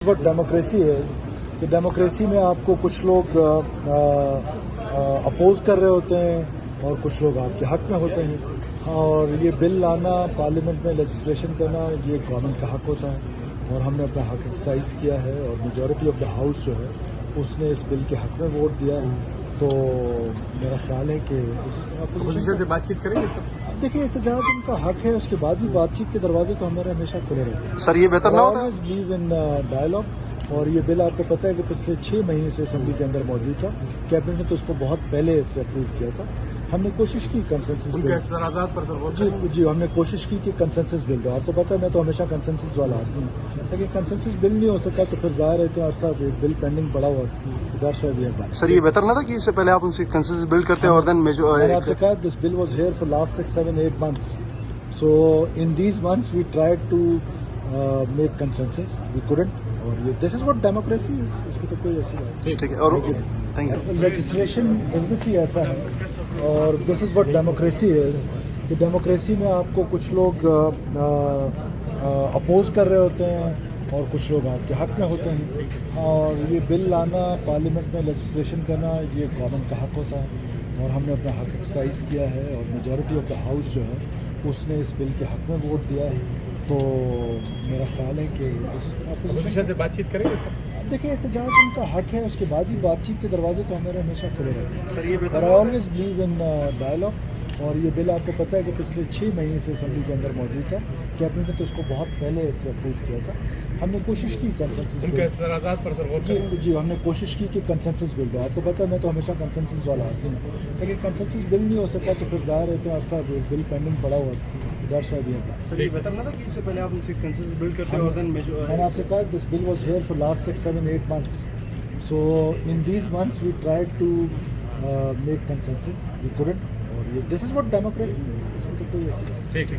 What democracy है कि democracy में आपको कुछ लोग अपोज कर रहे होते हैं और कुछ लोग आपके हक में होते हैं और ये बिल लाना पार्लियामेंट में लेजिस्लेशन करना ये गवर्नमेंट का हक होता है और हमने अपना हक एक्सरसाइज किया है और मेजॉरिटी ऑफ द हाउस जो है उसने इस बिल के हक में वोट दिया है। तो मेरा ख्याल है कि अपोजिशन से बातचीत करेंगे सर। देखिए एहतजाज उनका हक है, उसके बाद भी बातचीत के दरवाजे तो हमारे हमेशा खुले रहते हैं। सर ये बेहतर ना होता ऑलवेज बिलीव इन डायलॉग और ये बिल आपको पता है कि पिछले 6 महीने से असेंबली के अंदर मौजूद था। कैबिनेट ने तो उसको बहुत पहले से अप्रूव किया था। हमने कोशिश की कंसेंसस उनके बिल एतराज़ात पर सर जी हमने कोशिश की कि कंसेंसस बिल दो। आपको पता है मैं तो हमेशा कंसेंसस वाला आदमी हूँ, लेकिन कंसेंसस बिल नहीं हो सका तो फिर ज़ाहिर है इतना अर्सा बिल पेंडिंग पड़ा हुआ। That's why we have done. Sir ये बेहतर ना था कि इससे पहले आप उनसे कंसेंसस बिल्ड करते हैं और देन मैंने आपसे कहा this bill was here for last 6, 7, 8 months. So in these months we tried to make consensus. We couldn't. और ये this is what democracy is. इसमें तो कोई ऐसी बात नहीं। ठीक है और थैंक यू। लेजिस्लेशन बिजनेस ही ऐसा है और this is what democracy is कि डेमोक्रेसी में आपको कुछ लोग अपोज कर रहे होते हैं और कुछ लोग आपके हक में होते हैं और ये बिल लाना पार्लियामेंट में लेजिस्लेशन करना ये गवर्नमेंट का हक होता है और हमने अपना हक एक्सरसाइज किया है और मेजॉरिटी ऑफ द हाउस जो है उसने इस बिल के हक में वोट दिया है। तो मेरा ख्याल है कि अपोजिशन से बातचीत करेंगे सर। देखिए एहतजाज उनका हक है, उसके बाद भी बातचीत के दरवाजे तो हमारे हमेशा खुले रहते हैं। सर ये बेहतर और ऑलवेज बिलीव इन डायलॉग और ये बिल आपको पता है कि पिछले 6 महीने से असेंबली के अंदर मौजूद था। कैबिनेट ने तो उसको बहुत पहले से अप्रूव किया था। हमने कोशिश की कंसेंसस उनके एतराज़ात पर सर जी हमने कोशिश की कि कंसेंसस बिल दो। आपको पता है मैं तो हमेशा कंसेंसस वाला आदमी हूँ, लेकिन कंसेंसस बिल नहीं हो सका तो फिर ज़ाहिर है इतना अर्सा बिल पेंडिंग पड़ा हुआ। That's why we have done. Sir ये बेहतर ना था कि इससे पहले आप उनसे कंसेंसस बिल्ड करते हैं और देन मैंने आपसे कहा this bill was here for last 6, 7, 8 months. So in these months we tried to make consensus. We couldn't. और ये this is what democracy is. इसमें तो कोई ऐसी बात नहीं। ठीक है।